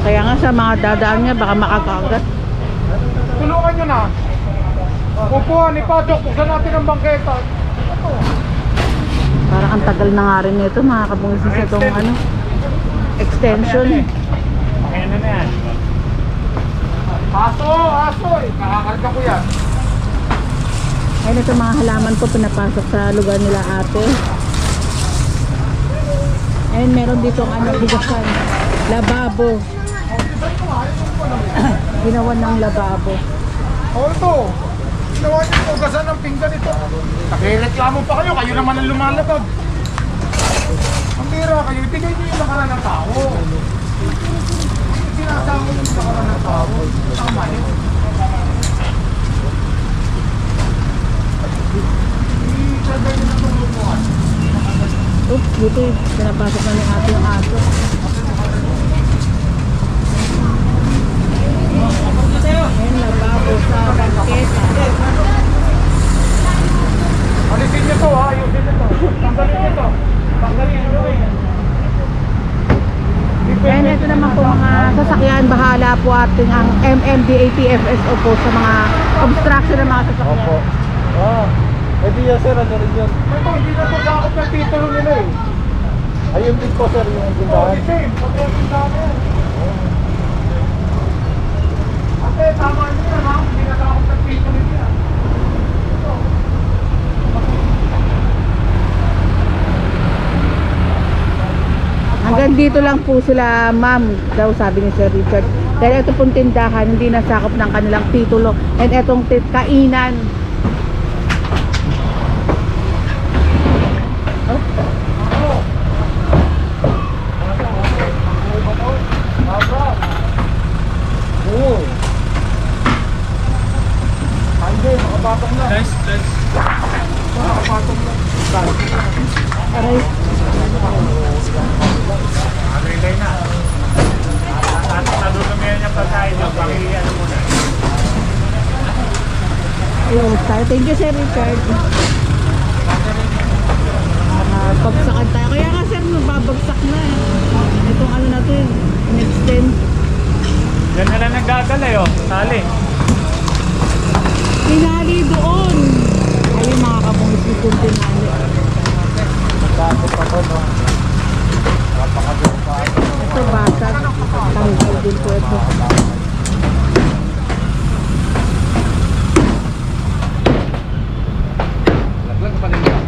Kaya nga sa mga dadaan niya baka makakagat. Tulungan nyo na. Upuan, ipadok, buksan natin ang bangketa. Ito. Parang ang tagal na nga rin nito mga kabungis itong ano, extension. Kaya na yan. Aso eh. Kakakarga ko yan. Ayun ito mga halaman po pinapasok sa lugar nila ate. Ayun meron dito ang ano, bigasan. Lababo. Ginawa ng lababo. Oh, ito. Ginawa niyo yung ugasan ng pinggan ito. Nakireklamo pa kayo. Kayo naman ang lumalabag. Ang bira kayo. Ibigay niyo yung nakaraan ng tao. Sinasama yung nakaraan ng tao. Tama yun. Isagay niyo na itong lumuan. Oops, dito eh. Pinapasok na ni ate yung aso. Ayun, lababo sa bangketa. Alisin niyo to ha. Ayusin niyo to. Tanggalin niyo to. Tanggalin niyo to. Ayun, ito naman po mga sasakyan. Bahala po ating ang MMDA PFSO po sa mga obstruction ng mga sasakyan. Opo. Pwede yan sir, ano rin yun? Ito, hindi na to sakop ng titulo nila eh. Ayun din po sir, yung Oh, gindahan. same. Pati ang tindahan na yan. Ate, tama niyo yan ha. Hindi na sakop ng titulo nila. Hanggang dito lang po sila ma'am daw sabi ni Sir Richard. Dahil ito pong tindahan hindi nasakop ng kanilang titulo. And etong kainan. Oo. Hindi, makapatong na. Let's. Makapatong na. Aray. Relay na. Nadunamihan niya pa tayo. Pakiyan mo na. Ayun, thank you Sir Richard. Pagsakan tayo. Kaya nga sir, babagsak na. Itong ano na to yun. Extend. Yan na lang nagdadala yun. Tali. Tinali doon. Ayun mga kabungis yung tinali. Dati pa po, no? Napakagawa pa. Ito bata. Tanggal din po ito. Laglag pa rin yan.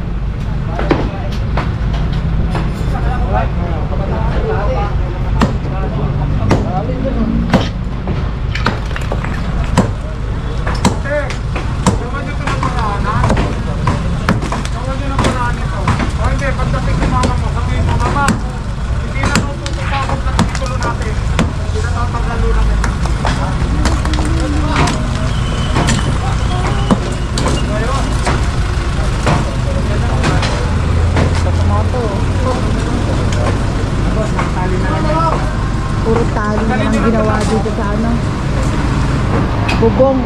Puro tali na lang ginawa dito sa ano. Bubong.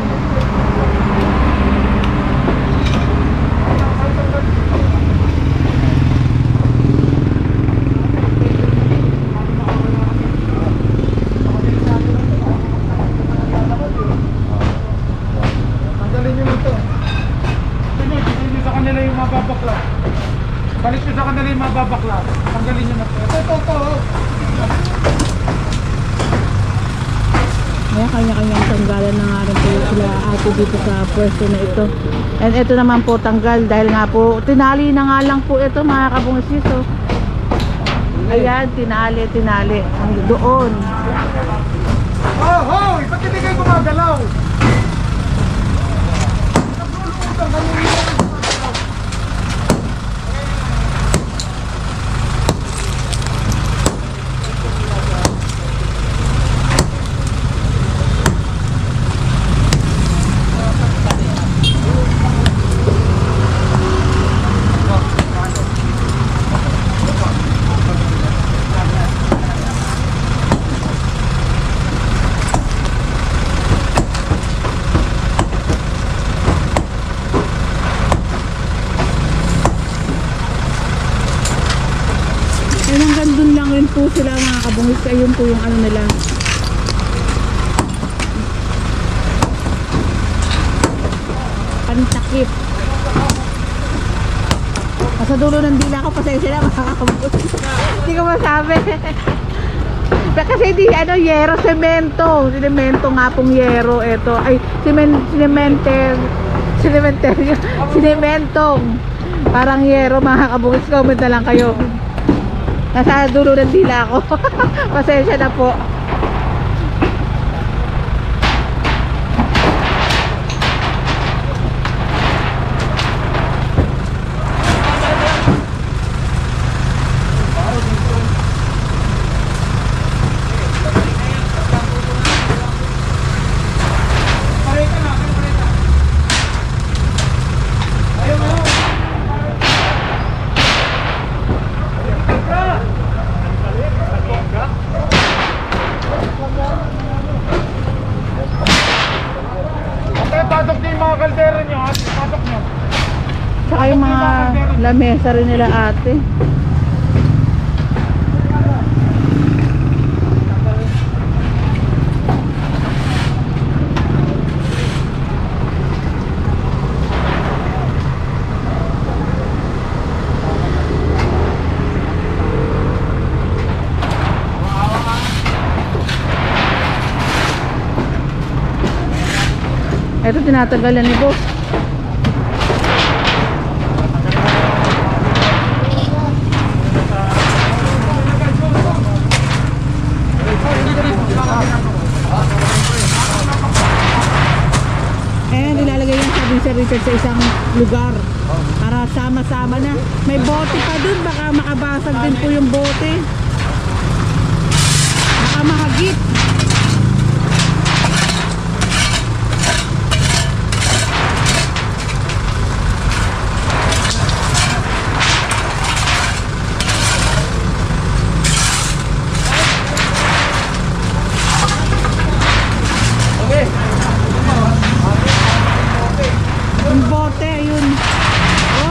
Tanggalin nyo ito. Tignan nyo sa kanila yung mababaklas. Balik nyo sa kanila yung mababaklas. Tanggalin nyo na ito. Ito. Kaya kanya-kanyang tanggalan na nga rin po sila ate dito sa pwesto na ito. And ito naman po tanggal dahil nga po tinali na nga lang po ito mga kabungis. So, ayan, tinali. Hanggang doon. Oh, hoy! Ba't hindi kayo gumagalaw? Naglulutan kami yun. And hanggang doon lang rin po sila mga kabungis. Ayun po yung ano nila. Skip. Sa dulo ng dila ko, pasensya na makakabot. Hindi ko masabi. Kasi di ano, yero, semento. Semento nga pong yero. Ito, ay, sinementong. Parang yero, mga kabungis. Comment na lang kayo. Nasa dulo ng dila ko. Pasensya na po. Pasok din yung mga kaldero nyo, ha? Pasok nyo. Saka yung mga lamesa rin nila ate. Ito tinatanggalan ni boss. Nilalagay yung sabi Sir Richard sa isang lugar para sama-sama na. May bote pa dun, baka makabasag din po yung bote. Baka mahagip. Yung bote, yun. Oh.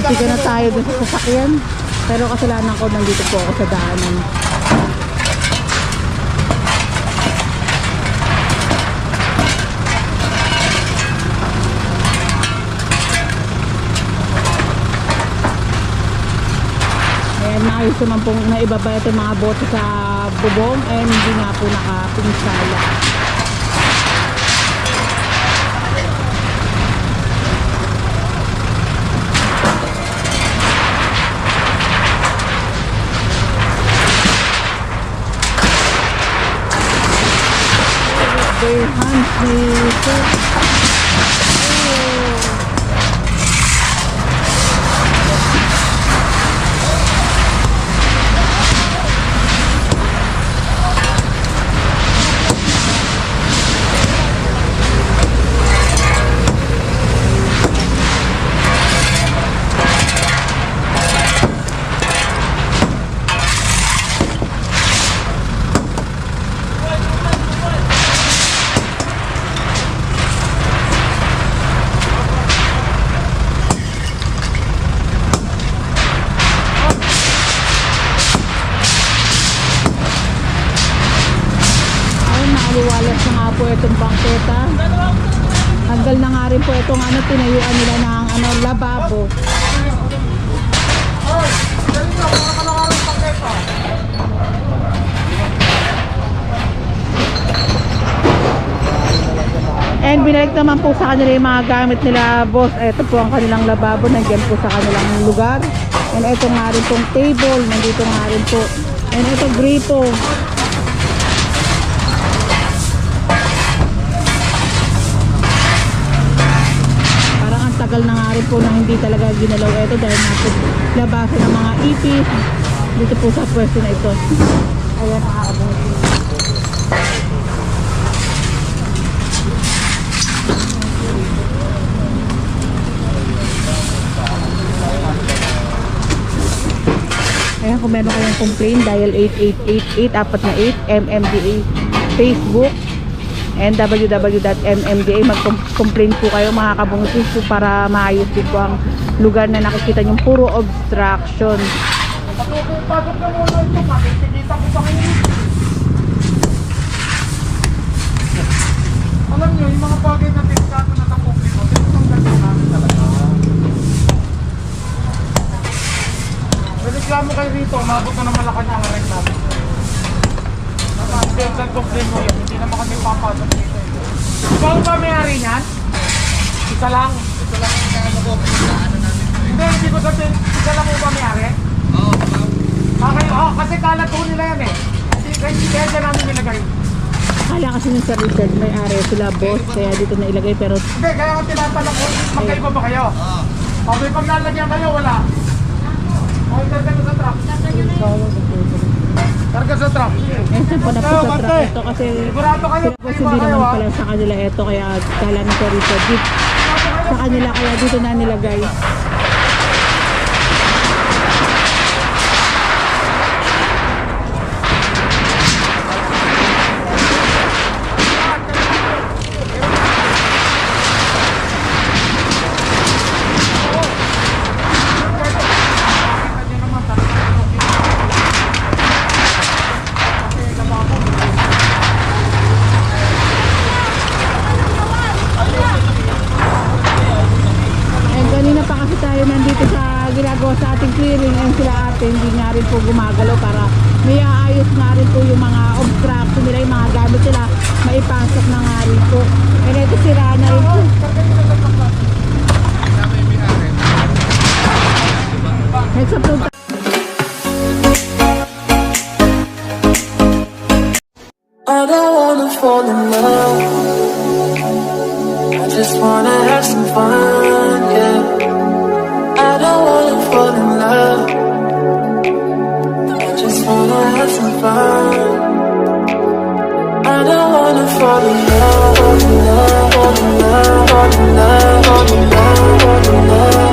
Hindi na tayo dun sa sasakyan. Pero kasalanan ko, nandito po ako sa daanan. Ayan, maayos naman pong naibaba ito mga bote sa bubong. Ayan, hindi nga po nakapinsala. Hans dito. Liwalas na nga po itong bangketa. Hanggal na nga rin po itong tinayuan nila ng lababo. And binalik naman po sa kanila yung mga gamit nila, boss. Ito po ang kanilang lababo, nandiyan po sa kanilang lugar. And ito nga rin pong table, nandito nga rin po. And ito gripo. matagal na nga rin po na hindi talaga ginalaw ito dahil natin labasan ng mga ipis dito po sa pwesto na ito. Ayan, nakakabang. Ayan, kung meron kayong complaint, dial 8888 MMDA Facebook and www.mmda. Mag-complain po kayo mga kabungsis po para maayos din po ang lugar na nakikita nyo puro obstruction. Pasok na muna ito, makikita ko pa kayo. Alam nyo, yung mga bagay na delikado na sa publiko, tinutang ganda namin talaga. May reklamo kayo rito, umabot na ng Malacanang ang reklamo. Nakasensal complain mo yun, hindi naman kami papasok dito. Ikaw ba may-ari niyan? Isa lang? Isa lang yung ano ko, pinagdaanan namin. Hindi ko sabihin, isa lang mo ba may-ari? Oo, okay, kasi kalat po nila yan eh. Kaya dyan namin nilagay. Akala kasi ng Sir Richard may ari sila boss kaya dito na ilagay pero Hindi, kaya ako tinatanong ko, magkaiba ba kayo? Oo. Okay, pag nalagyan kayo, wala. Okay, karga na sa truck. Karga sa truck. eh saan po na po sa truck ito kasi Sigurado kayo, sila boss hindi naman pala sa kanila ito kaya kala ni Sir Richard dito sa kanila kaya dito na nilagay. Nandito sa ginagawa sa ating clearing and sila ate hindi nga rin po gumagalaw para may aayos nga rin po yung mga obstruction nila, yung mga gamit nila maipasok na nga rin po and ito sira na rin po. Next upload I don't wanna fall in love. I just wanna have some fun, yeah. I don't wanna fall in love. I just wanna have some fun. I don't wanna fall in love, fall in love, fall in love, fall in love, fall in love, fall in love.